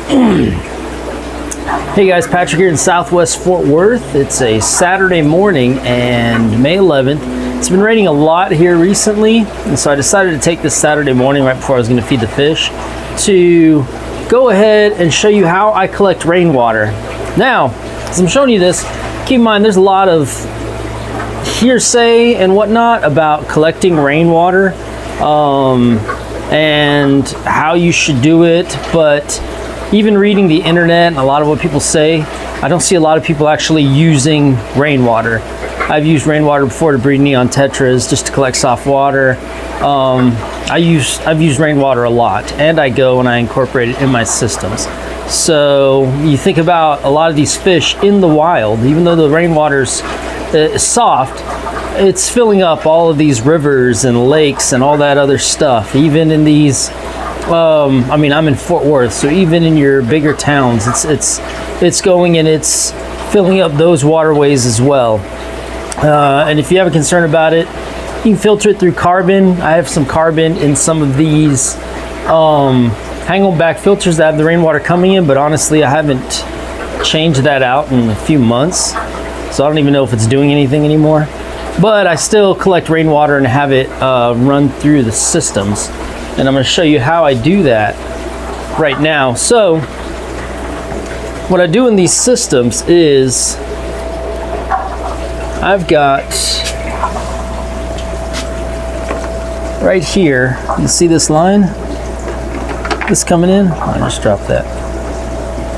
Hey guys, Patrick here in Southwest Fort Worth. It's a Saturday morning and May 11th. It's been raining a lot here recently, and so I decided to take this Saturday morning right before I was going to feed the fish to go ahead and show you how I collect rainwater. Now, as I'm showing you this, keep in mind there's a lot of hearsay and whatnot about collecting rainwater and how you should do it, but even reading the internet and a lot of what people say, I don't see a lot of people actually using rainwater. I've used rainwater before to breed neon tetras just to collect soft water. I've used rainwater a lot, and I go and I incorporate it in my systems. So you think about a lot of these fish in the wild, even though the rainwater's soft, it's filling up all of these rivers and lakes and all that other stuff. Even in these, I mean, I'm in Fort Worth, so even in your bigger towns, it's going and it's filling up those waterways as well. And if you have a concern about it, you can filter it through carbon. I have some carbon in some of these hang-on back filters that have the rainwater coming in, but honestly, I haven't changed that out in a few months, so I don't even know if it's doing anything anymore. But I still collect rainwater and have it run through the systems, and I'm going to show you how I do that right now. So what I do in these systems is I've got right here, you see this line? This coming in? I just dropped that.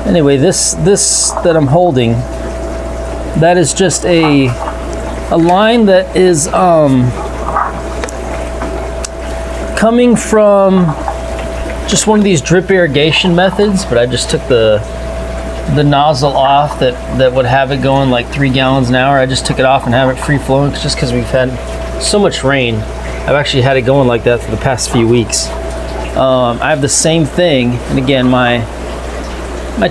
Anyway, this that I'm holding, that is just a line that is coming from just one of these drip irrigation methods, but I just took the nozzle off that would have it going like 3 gallons an hour. I just took it off and have it free flowing just because we've had so much rain. I've actually had it going like that for the past few weeks. I have the same thing, and again, my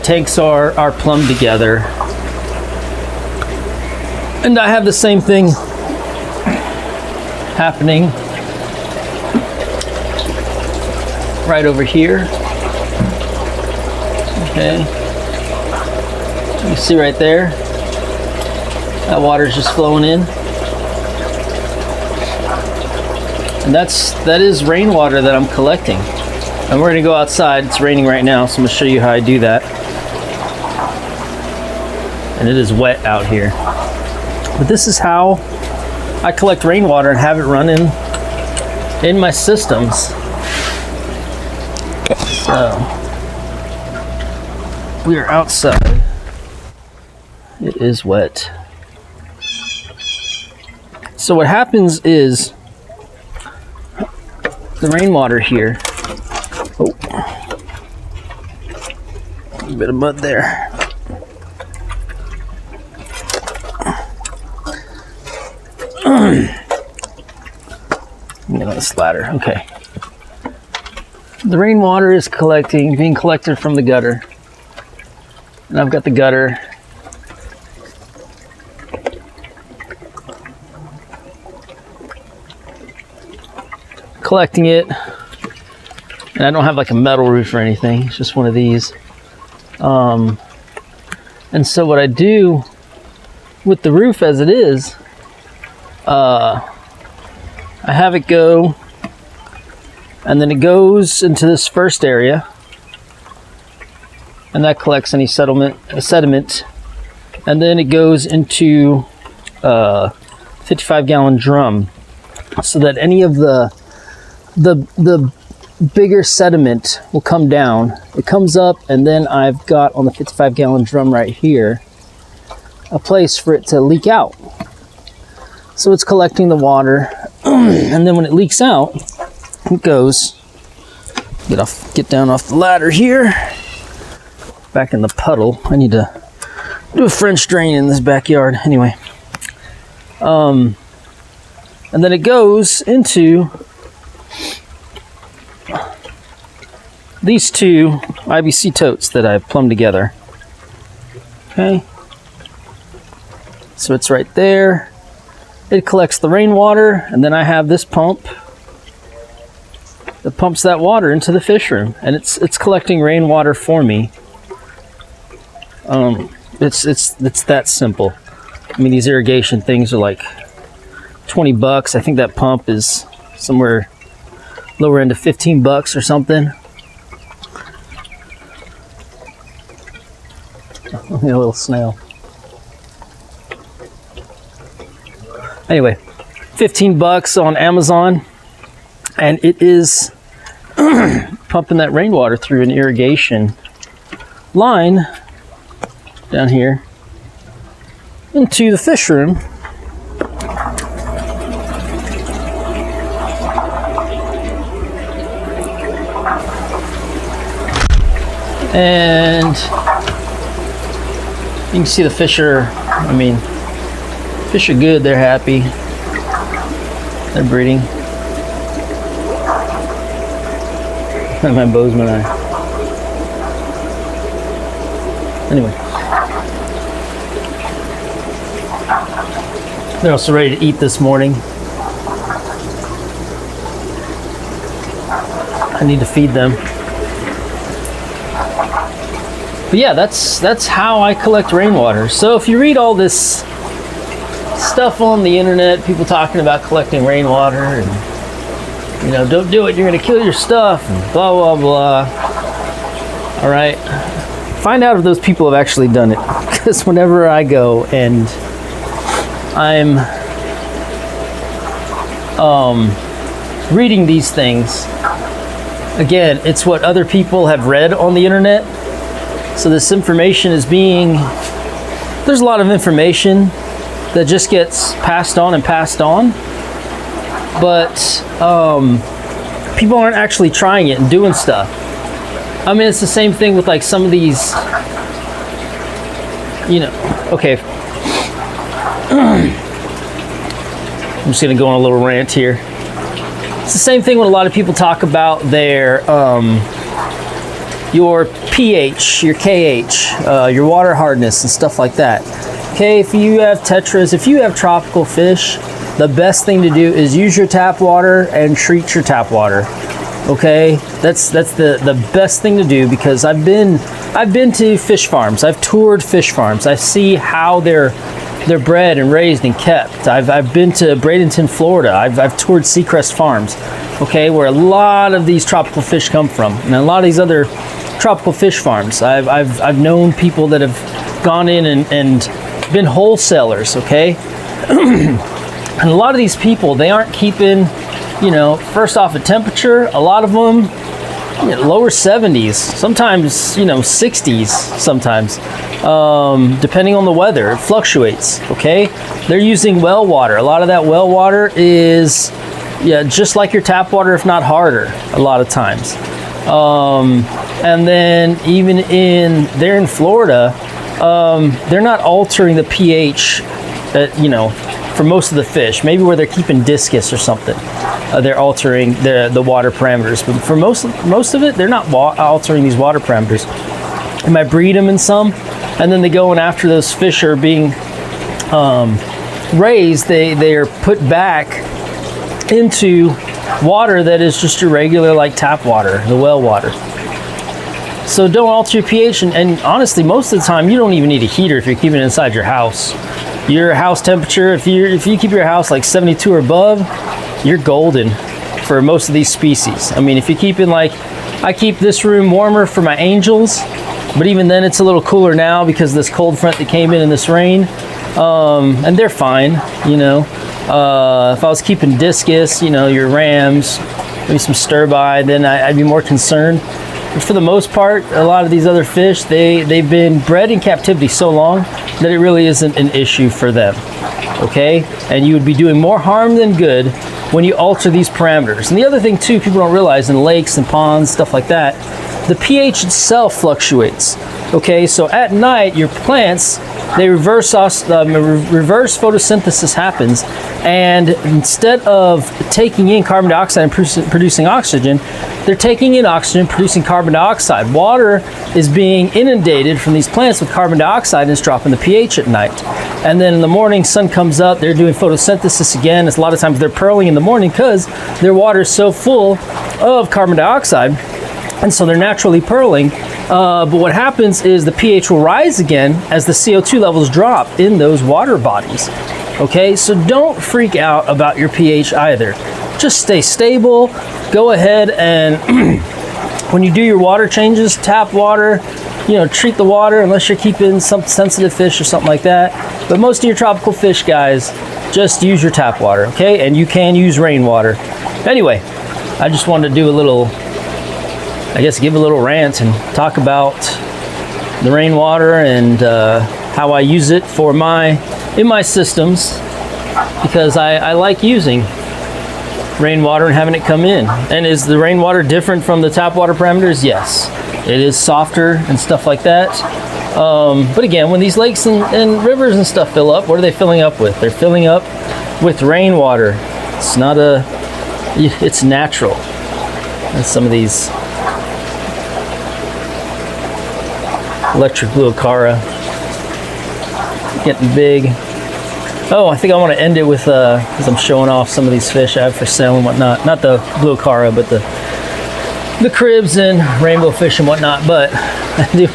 tanks are plumbed together, and I have the same thing happening right over here. Okay, you see right there, that water's just flowing in. And that is rainwater that I'm collecting. And we're gonna go outside. It's raining right now, so I'm gonna show you how I do that. And it is wet out here. But this is how I collect rainwater and have it run in my systems. So we are outside. It is wet. So what happens is the rainwater here, oh, a bit of mud there. Get on this ladder. Okay. The rainwater is being collected from the gutter, and I've got the gutter collecting it, and I don't have like a metal roof or anything. It's just one of these. And so what I do with the roof as it is, I have it go, and then it goes into this first area, and that collects any sediment, and then it goes into a 55-gallon drum, so that any of the bigger sediment will come down. It comes up, and then I've got on the 55-gallon drum right here a place for it to leak out. So it's collecting the water, and then when it leaks out, it goes, get down off the ladder here, back in the puddle. I need to do a French drain in this backyard. Anyway, and then it goes into these two IBC totes that I've plumbed together. Okay, so it's right there. It collects the rainwater, and then I have this pump that pumps that water into the fish room, and it's collecting rainwater for me. It's that simple. I mean, these irrigation things are like $20. I think that pump is somewhere lower end of $15 or something. A little snail. Anyway, $15 on Amazon, and it is pumping that rainwater through an irrigation line down here into the fish room. And you can see the fish are, fish are good, they're happy, they're breeding. My bozeman eye. Anyway, they're also ready to eat this morning. I need to feed them. But yeah, that's how I collect rainwater. So if you read all this stuff on the internet, people talking about collecting rainwater and, don't do it, you're gonna kill your stuff and blah, blah, blah. All right, find out if those people have actually done it. Because whenever I go and I'm reading these things, again, it's what other people have read on the internet. So this information is there's a lot of information that just gets passed on and passed on, but people aren't actually trying it and doing stuff. I mean, it's the same thing with like some of these, okay. I'm just gonna go on a little rant here. It's the same thing when a lot of people talk about their your pH, your KH, your water hardness and stuff like that. Okay, if you have tetras, if you have tropical fish, the best thing to do is use your tap water and treat your tap water. Okay, that's the best thing to do, because I've been to fish farms, I've toured fish farms, I see how they're bred and raised and kept. I've been to Bradenton, Florida. I've toured Seacrest Farms, okay, where a lot of these tropical fish come from, and a lot of these other tropical fish farms. I've known people that have gone in and been wholesalers, okay? And a lot of these people, they aren't keeping, first off, a temperature. A lot of them, lower 70s, sometimes, 60s sometimes, depending on the weather. It fluctuates, okay? They're using well water. A lot of that well water is, just like your tap water, if not harder, a lot of times. And then even they're in Florida, they're not altering the pH, for most of the fish. Maybe where they're keeping discus or something, they're altering the water parameters. But for most of it, they're not altering these water parameters. They might breed them in some, and then they go and after those fish are being raised, they are put back into water that is just your regular like tap water, the well water. So don't alter your pH, and honestly, most of the time you don't even need a heater if you're keeping it inside your house. Your house temperature, if you keep your house like 72 or above, you're golden for most of these species. I mean, if you keep in I keep this room warmer for my angels, but even then it's a little cooler now because of this cold front that came in this rain, and they're fine, If I was keeping discus, your rams, maybe some stir-by, then I'd be more concerned. But for the most part, a lot of these other fish, they've been bred in captivity so long that it really isn't an issue for them, okay? And you would be doing more harm than good when you alter these parameters. And the other thing too, people don't realize in lakes and ponds, stuff like that, the pH itself fluctuates, okay? So at night, your plants, they reverse photosynthesis happens, and instead of taking in carbon dioxide and producing oxygen, they're taking in oxygen, producing carbon dioxide. Water is being inundated from these plants with carbon dioxide, and it's dropping the pH at night. And then in the morning, sun comes up, they're doing photosynthesis again. It's a lot of times they're pearling in the morning because their water is so full of carbon dioxide, and so they're naturally pearling. But what happens is the pH will rise again as the CO2 levels drop in those water bodies. Okay, so don't freak out about your pH either. Just stay stable. Go ahead and when you do your water changes, tap water, you know, treat the water unless you're keeping some sensitive fish or something like that. But most of your tropical fish, guys, just use your tap water, okay? And you can use rainwater. Anyway, I just wanted to do a little, I guess, give a little rant and talk about the rainwater and how I use it for in my systems, because I like using rainwater and having it come in. And is the rainwater different from the tap water parameters? Yes, it is softer and stuff like that. But again, when these lakes and rivers and stuff fill up, what are they filling up with? They're filling up with rainwater. It's not it's natural. And some of these electric blue acara getting big. Oh, I think I want to end it with, because I'm showing off some of these fish I have for sale and whatnot. Not the blue acara, but the cribs and rainbow fish and whatnot. But I do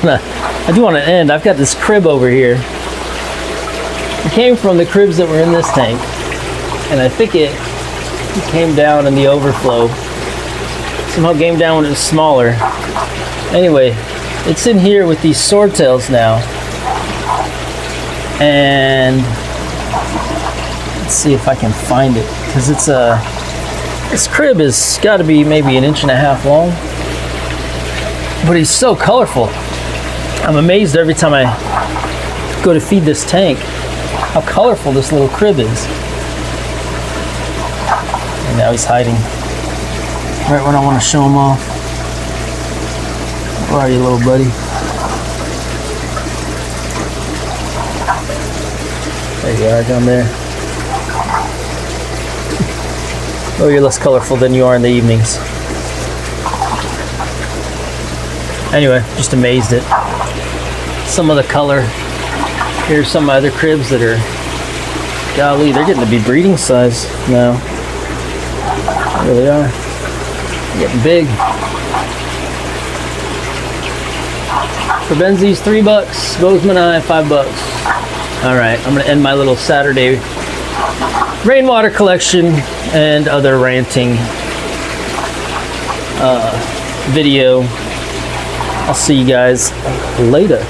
want to end. I've got this crib over here. It came from the cribs that were in this tank, and I think it came down in the overflow. Somehow came down when it was smaller. Anyway, it's in here with these swordtails now, and let's see if I can find it, because it's this crib has got to be maybe 1.5 inches long, but he's so colorful. I'm amazed every time I go to feed this tank how colorful this little crib is. And now he's hiding right when I want to show him off. Where are you, little buddy? There you are, down there. Oh, you're less colorful than you are in the evenings. Anyway, just amazed at some of the color. Here's some of my other cribs that are, golly, they're getting to be breeding size now. They really are. They're getting big. For Benzies, $3. Bozeman Eye, $5. All right, I'm gonna end my little Saturday rainwater collection and other ranting video. I'll see you guys later.